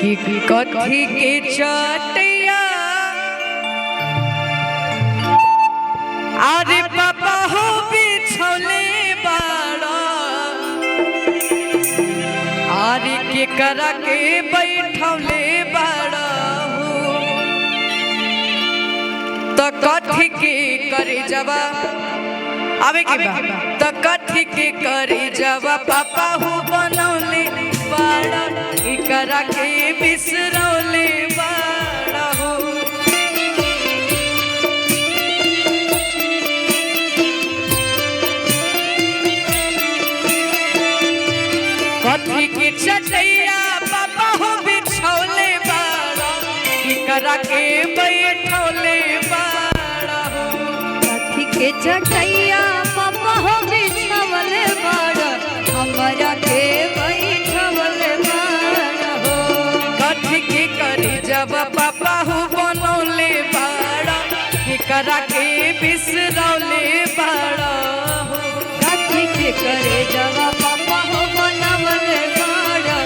कि कथी के चटिया अरे पापा हो बिछौले बाड़ा अरे के करा के बैठौले बाड़ा तो कथी के करे जवाब आवे के बा तो कथी के करे जवाब पापा हो बनौले बाड़ा इकरा के बिसरौले बाड़ा हो कथी के चटैया पापा हो बिछौले बाड़ा इकरा के बैठौले बाड़ा हो कथी के चटैया पापा हो बिछौले बाड़ा हमरा के बैठौले बाड़ा हो कथी के करे जब पापा हो बनौले बाड़ा इकरा के बिसरौले बाड़ा हो कथी के करे जब पापा हो बनौले बाड़ा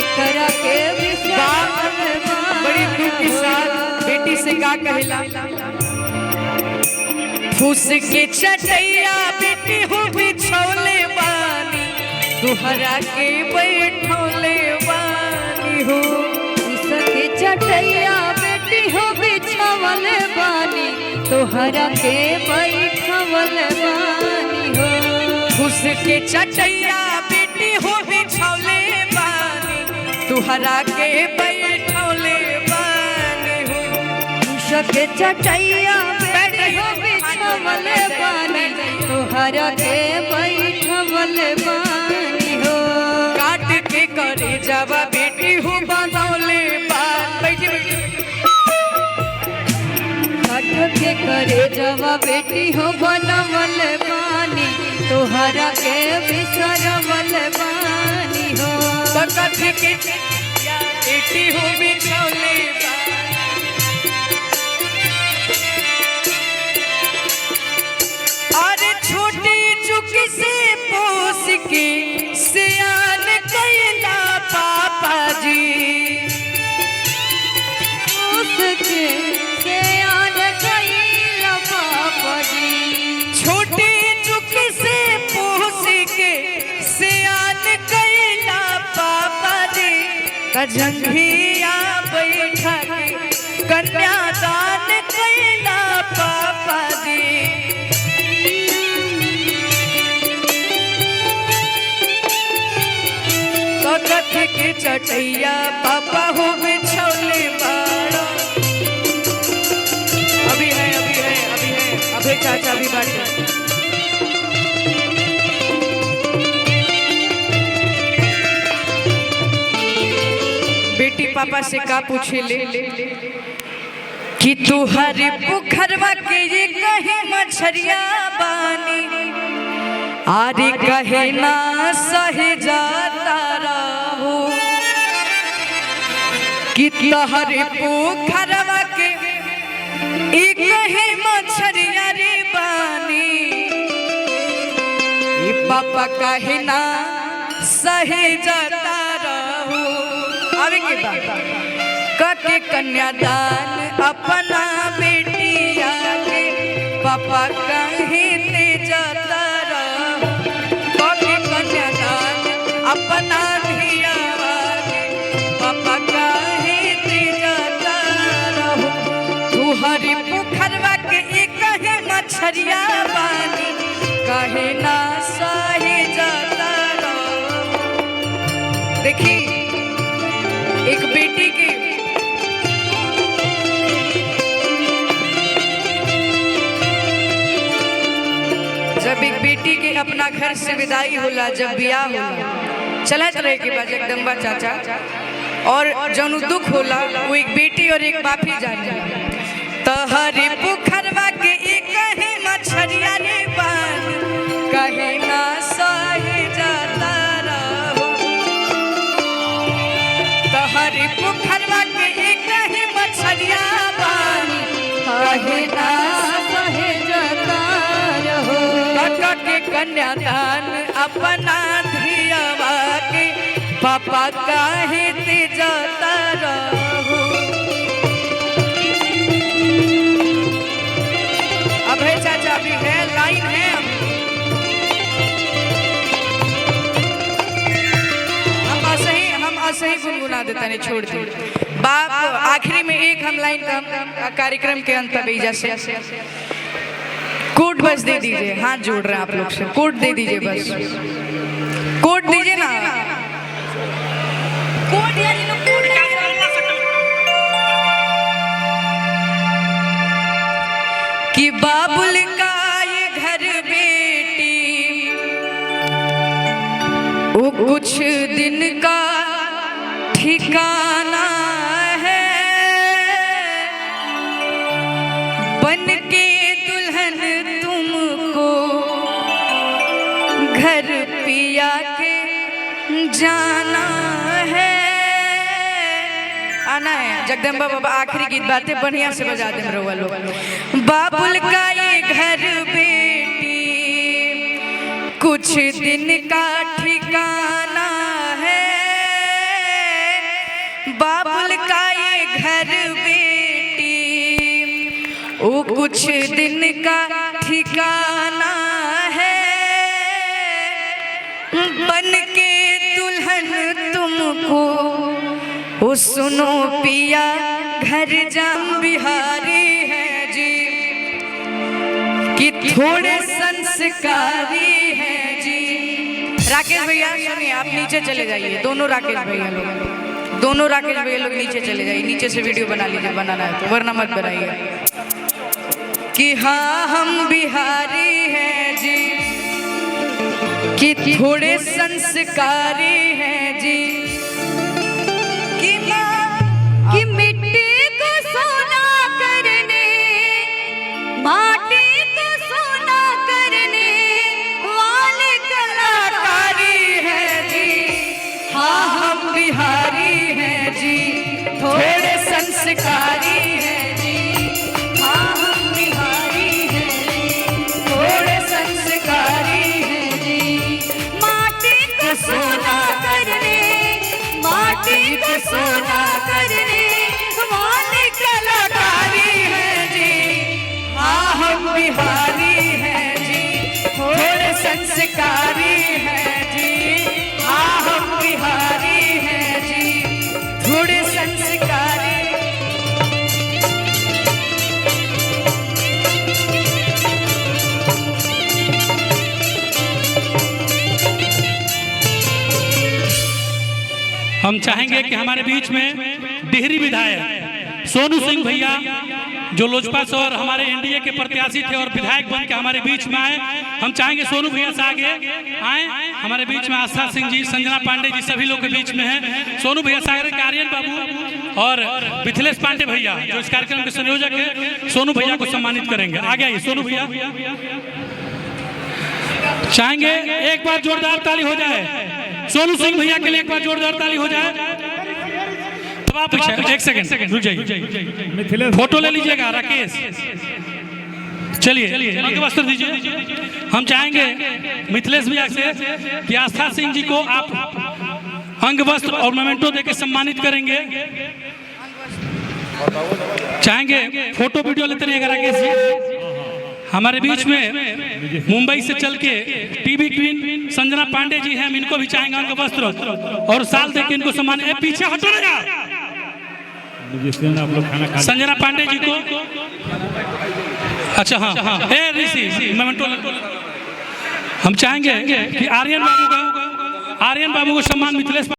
इकरा के बिसरौले बाड़ा बड़ी दुख के साथ बेटी से का कहला फूस के चटैया बेटी हो बिछौले बानी तुहरा के बैठौले बानी हो उसके चटैया बेटी हो बिछौले बानी तोहरा के बैठौले बानी हो फूस के चटैया बेटी हो बिछौले बानी तुहरा के बैठौले बानी हो उसके चटैया बेटी हो बिछौले बानी तोहरा के बैठौले बानी हो काट के करे जावा बेटी हो बनौले बान बैठी बैठी काट के करे जवा बेटी हो बनौले बानी तोहरा के बिसरौले बानी हो कथी के बेटी हो बिछौले अरे छोटी चुकी से पोस के सियान कैला पापा जी उसके सियान कैला पापा जी छोटी चुकी से पोस के सियान कैला पापा जी कजंघिया बैठा के कन्यादान कैला पापा जी कथी के चटैया पापा हो बिछौले बाड़ा अभी है अभी चाचा भी बाटे बेटी पापा से का पूछे ले कि तुहरे पोखरवा के ये कहीं मछरिया बानी आरे कहे ना सहे जाता रहो कि तहरे पोखरवा के एक कहे मछरिया रे बानी ये पापा कहे ना सहे जाता रहो आवे के बाद कके कन्यादान अपना बेटिया के पापा कहे ते जाता रहो कके कन्यादान अपना धिया के पापा कहे ते जाता रहो तुहरी पोखरवा के एक कहे मछरिया बानी कहे ना सहे जाता रहो देखी एक बेटी की जब एक बेटी के अपना घर से विदाई होला जब ब्याह होला चलत रहे के बाद जगदम्बा चाचा और जौन दुख होला वो एक बेटी और एक बाप ही जाने तहरी पोखरवा के एक कहे मछरिया रे बानी कहे ना सहे जाता रहो तहरी पोखरवा के एक कहे मछरिया बानी कहे ना सहे जाता रहो के कन्यादान अपना धियावा के पापा काहे ते जाता रहो। अब है चाचा, अभी है लाइन है। हम ऐसे ही गुनगुना देता नहीं, छोड़ दे बाप। आखिरी में एक हम लाइन का कार्यक्रम के अंत तक जैसे कोट बस दे दीजिए। हाथ जोड़ रहे हैं आप लोग से, कोट दे दीजिए, बस कोट दीजिए ना। कोट यार इन लोग कोट कि बाबुल का ये घर बेटी वो कुछ दिन का ठिकाना है, बन के दुल्हन तुमको घर पिया के जाना है। आना है जगदम्बा बाबा, आखिरी गीत बातें बढ़िया से बजा दे रहो लोग। बाबुल का ये घर बेटी कुछ दिन का ठिकाना है, बाबुल का ये घर बेटी वो कुछ दिन का ठिकाना है, बन के दुल्हन तुमको वो सुनो पिया घर जाम बिहारी है जी कि थोड़े संस्कारी है जी। राकेश भैया सुनिए, आप नीचे चले जाइए, दोनों राकेश भैया लोग, दोनों राकेश भैया लोग नीचे चले जाइए, नीचे से वीडियो बना लीजिए, बनाना है तो, वरना मत बनाइए। कि हाँ हम बिहारी हैं जी कि थोड़े संस्कारी हैं जी, कि मिट्टी को सोना करने, माटी को सोना करने वाले कलाकारी है जी। हाँ हम बिहारी हैं जी, थोड़े संस्कारी हैं जी। हाँ हम बिहारी हैं जी, थोड़े संस्कारी हैं जी। माटी को सोना करने, माटी को सोना करने वाले कलाकारी है जी। हाँ हम बिहारी हैं जी, थोड़े संस्कारी हैं जी। हाँ हम बिहारी हैं जी, थोड़े संस्कारी। हम चाहेंगे कि हमारे बीच में डिहरी विधायक सोनू सिंह भैया जो लोजपा से और हमारे एनडीए के प्रत्याशी थे और विधायक बन के हमारे बीच में आए। हम चाहेंगे सोनू भैया से आगे आए, हमारे बीच में आस्था सिंह जी, संजना पांडे जी सभी लोग के बीच में हैं। सोनू भैया से आगे आर्यन बाबू और मिथिलेश पांडे भैया जो इस कार्यक्रम के संयोजक है, सोनू भैया को सम्मानित करेंगे। आगे आइए सोनू भैया। चाहेंगे एक बार जोरदार ताली हो जाए सोनू सिंह भैया के लिए, एक बार जोरदार ताली हो जाए। तब आप एक सेकंड रुक जाइए, फोटो ले लीजिएगा राकेश। चलिए अंग वस्त्र दीजिए। हम चाहेंगे मिथिलेश भैया से कि आस्था सिंह जी को आप अंग वस्त्र और मोमेंटो देकर सम्मानित करेंगे। चाहेंगे फोटो वीडियो लेते रहिएगा राकेश जी। हमारे बीच में मुंबई से चल के टीवी क्वीन संजना पांडे जी हैं, हम इनको भी चाहेंगे अंग वस्त्र और साल देके इनको सम्मान। पीछे हटो ना आप लोग खाना खा। संजना पांडे जी को, अच्छा हाँ ऋषि मोमेंटो। हम चाहेंगे कि आर्यन बाबू को सम्मान मिथिलेश